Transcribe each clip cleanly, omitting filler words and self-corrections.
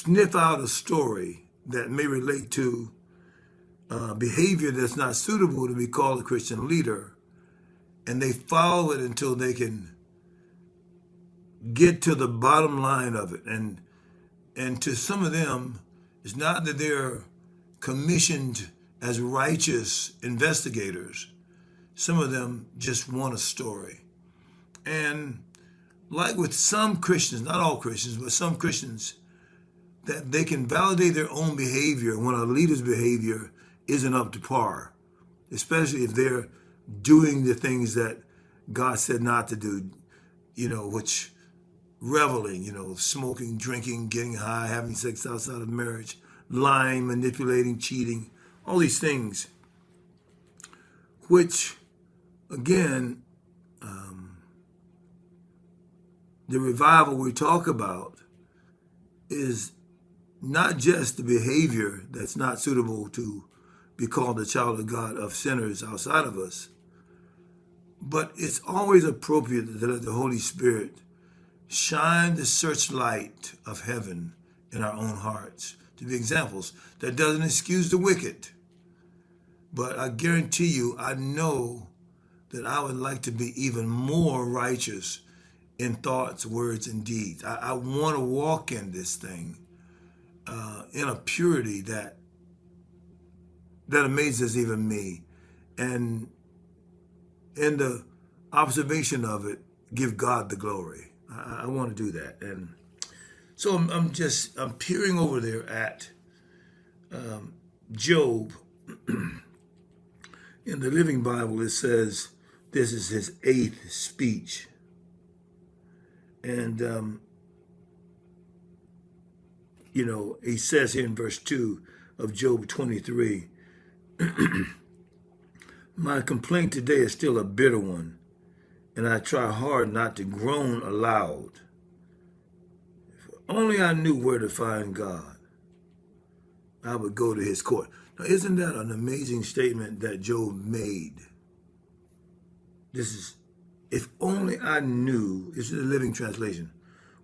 sniff out a story that may relate to behavior that's not suitable to be called a Christian leader, and they follow it until they can get to the bottom line of it. And to some of them, it's not that they're commissioned as righteous investigators. Some of them just want a story. And like with some Christians, not all Christians, but some Christians, that they can validate their own behavior when a leader's behavior isn't up to par, especially if they're doing the things that God said not to do, which reveling, smoking, drinking, getting high, having sex outside of marriage, lying, manipulating, cheating, all these things, which, again, the revival we talk about is not just the behavior that's not suitable to be called a child of God of sinners outside of us, but it's always appropriate to let the Holy Spirit shine the searchlight of heaven in our own hearts to be examples. That doesn't excuse the wicked, but I guarantee you, I know that I would like to be even more righteous in thoughts, words, and deeds. I want to walk in this thing in a purity that amazes even me. And in the observation of it, give God the glory. I want to do that. And so I'm peering over there at Job. In the Living Bible, it says this is his 8th speech. And, he says here in verse 2 of Job 23, my complaint today is still a bitter one, and I try hard not to groan aloud. If only I knew where to find God, I would go to his court. Now, isn't that an amazing statement that Job made? If only I knew, this is the Living Translation,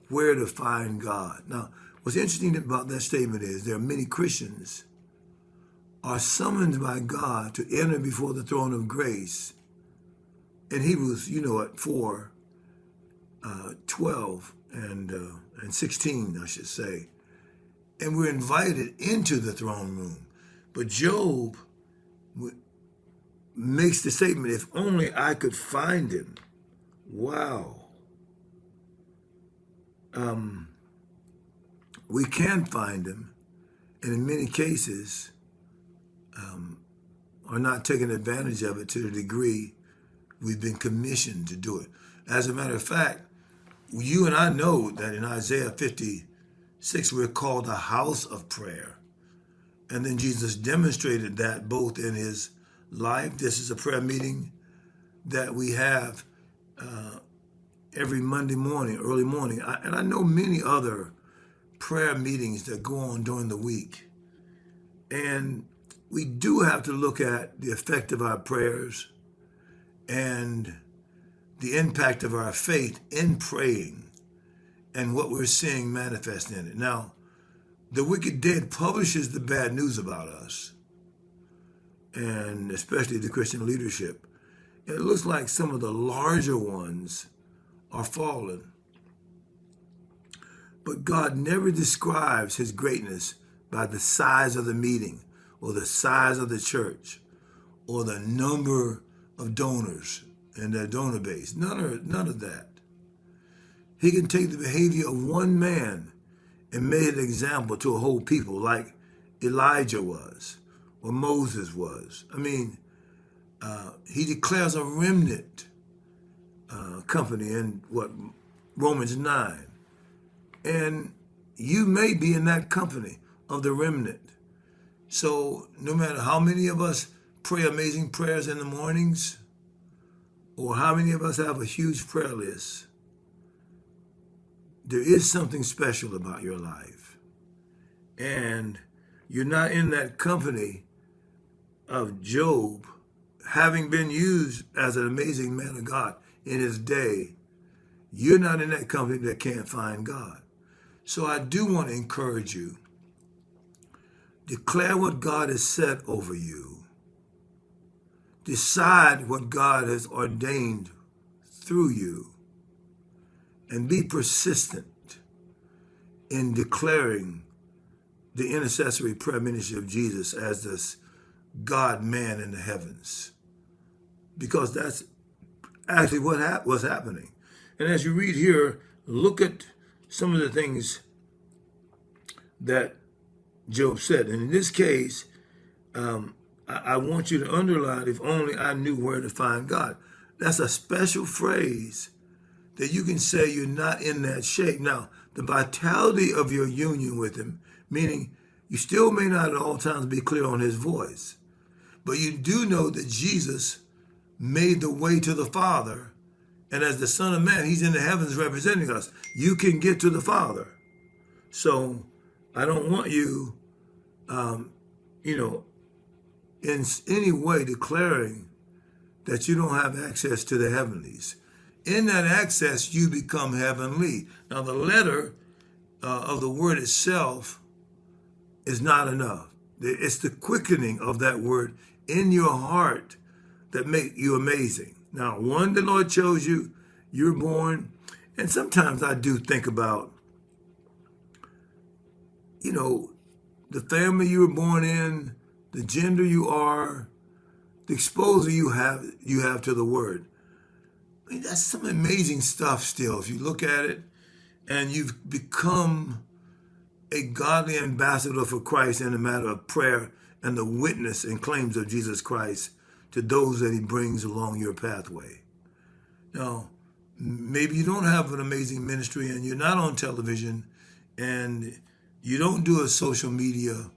where to find God. Now, what's interesting about that statement is there are many Christians are summoned by God to enter before the throne of grace. In Hebrews, 4, 12 and 16, I should say. And we're invited into the throne room. But Job makes the statement, if only I could find him. Wow. We can find him, and in many cases are not taking advantage of it to the degree we've been commissioned to do it. As a matter of fact, you and I know that in Isaiah 56, we're called a house of prayer. And then Jesus demonstrated that both in his life. This is a prayer meeting that we have every Monday morning, early morning. And I know many other prayer meetings that go on during the week. And we do have to look at the effect of our prayers and the impact of our faith in praying and what we're seeing manifest in it. Now, the wicked dead publishes the bad news about us, and especially the Christian leadership. It looks like some of the larger ones are fallen. But God never describes his greatness by the size of the meeting or the size of the church or the number of donors and their donor base. None of that. He can take the behavior of one man and make an example to a whole people like Elijah was or Moses was. I mean, he declares a remnant company in Romans 9. And you may be in that company of the remnant. So no matter how many of us pray amazing prayers in the mornings, or how many of us have a huge prayer list, there is something special about your life. And you're not in that company of Job, having been used as an amazing man of God in his day. You're not in that company that can't find God. So I do want to encourage you. Declare what God has said over you. Decide what God has ordained through you. And be persistent in declaring the intercessory prayer ministry of Jesus as this God-man in the heavens. Because that's actually what's happening. And as you read here, look at some of the things that Job said. And in this case, I want you to underline, if only I knew where to find God. That's a special phrase that you can say you're not in that shape. Now, the vitality of your union with him, meaning you still may not at all times be clear on his voice, but you do know that Jesus made the way to the Father, and as the Son of Man, he's in the heavens representing us. You can get to the Father. So I don't want you, in any way declaring that you don't have access to the heavenlies. In that access, you become heavenly. Now, the letter of the word itself is not enough. It's the quickening of that word in your heart that make you amazing. Now, one, the Lord chose you, you're born, and sometimes I do think about, the family you were born in, the gender you are, the exposure you have to the word. I mean, that's some amazing stuff still, if you look at it, and you've become a godly ambassador for Christ in the matter of prayer and the witness and claims of Jesus Christ to those that he brings along your pathway. Now, maybe you don't have an amazing ministry and you're not on television and you don't do a social media,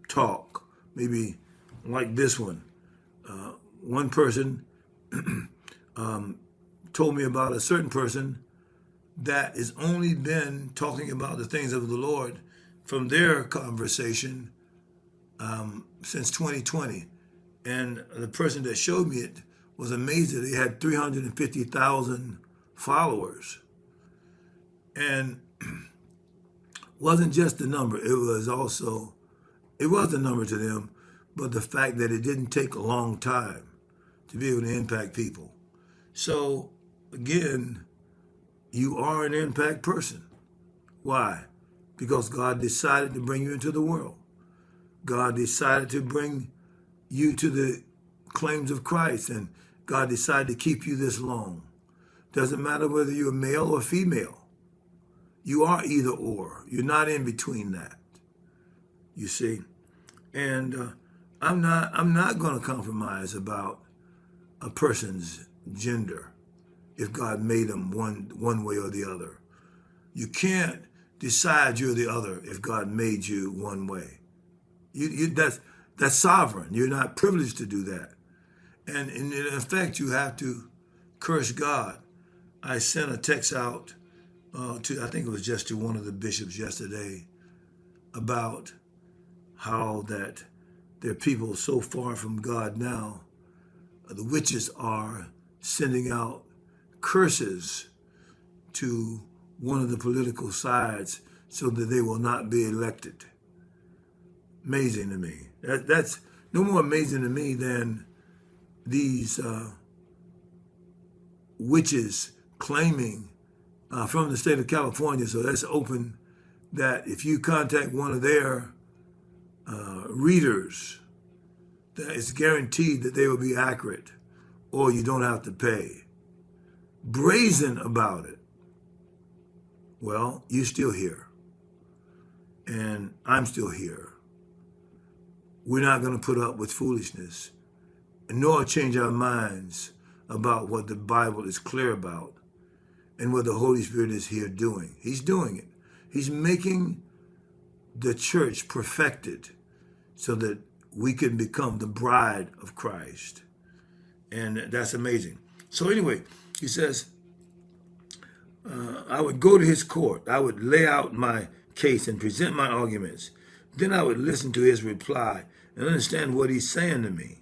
talk, maybe like this one. One person told me about a certain person that has only been talking about the things of the Lord from their conversation since 2020. And the person that showed me it was amazed that he had 350,000 followers. And wasn't just the number, it was a number to them, but the fact that it didn't take a long time to be able to impact people. So, again, you are an impact person. Why? Because God decided to bring you into the world. God decided to bring you to the claims of Christ, and God decided to keep you this long. Doesn't matter whether you're male or female. You are either or. You're not in between that. You see? And I'm not going to compromise about a person's gender if God made them one way or the other. You can't decide you're the other if God made you one way. That's sovereign. You're not privileged to do that. And in effect, you have to curse God. I sent a text out I think it was just to one of the bishops yesterday, about how that there are people so far from God now. The witches are sending out curses to one of the political sides so that they will not be elected. Amazing to me. That's no more amazing to me than these witches claiming from the state of California, so that's open, that if you contact one of their readers, that it's guaranteed that they will be accurate or you don't have to pay. Brazen about it. Well, you're still here. And I'm still here. We're not going to put up with foolishness, nor change our minds about what the Bible is clear about and what the Holy Spirit is here doing. He's doing it. He's making the church perfected so that we can become the bride of Christ. And that's amazing. So anyway, he says, I would go to his court. I would lay out my case and present my arguments. Then I would listen to his reply and understand what he's saying to me.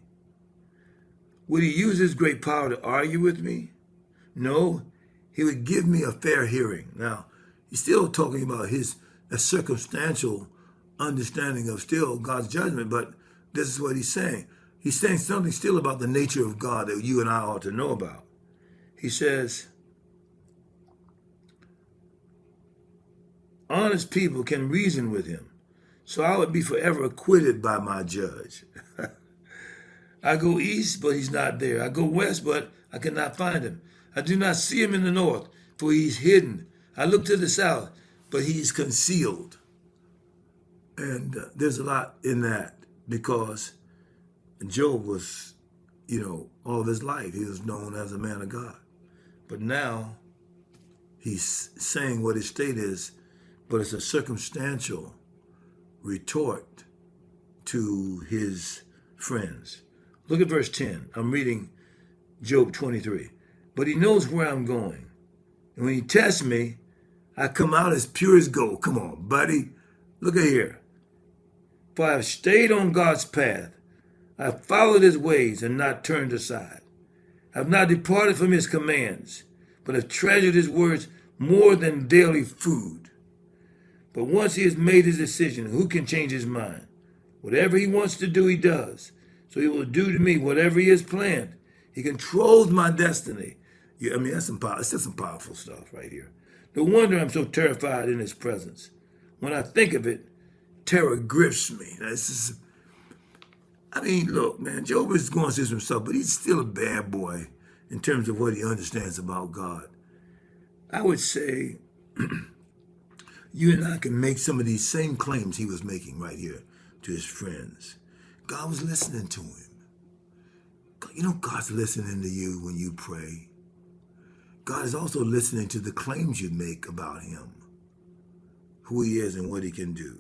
Would he use his great power to argue with me? No, he would give me a fair hearing. Now, he's still talking about a circumstantial understanding of still God's judgment, but this is what he's saying. He's saying something still about the nature of God that you and I ought to know about. He says, honest people can reason with him, so I would be forever acquitted by my judge. I go east, but he's not there. I go west, but I cannot find him. I do not see him in the north, for he's hidden. I look to the south, but he's concealed. And there's a lot in that, because Job was, all of his life, he was known as a man of God. But now he's saying what his state is, but it's a circumstantial retort to his friends. Look at verse 10. I'm reading Job 23. But he knows where I'm going. And when he tests me, I come out as pure as gold. Come on, buddy. Look at here. For I have stayed on God's path. I have followed his ways and not turned aside. I have not departed from his commands, but have treasured his words more than daily food. But once he has made his decision, who can change his mind? Whatever he wants to do, he does. So he will do to me whatever he has planned. He controls my destiny. That's some powerful stuff right here. No wonder I'm so terrified in his presence. When I think of it, terror grips me. Look, man, Job is going through some stuff, but he's still a bad boy in terms of what he understands about God. I would say you and I can make some of these same claims he was making right here to his friends. God was listening to him. God's listening to you when you pray. God is also listening to the claims you make about him, who he is and what he can do.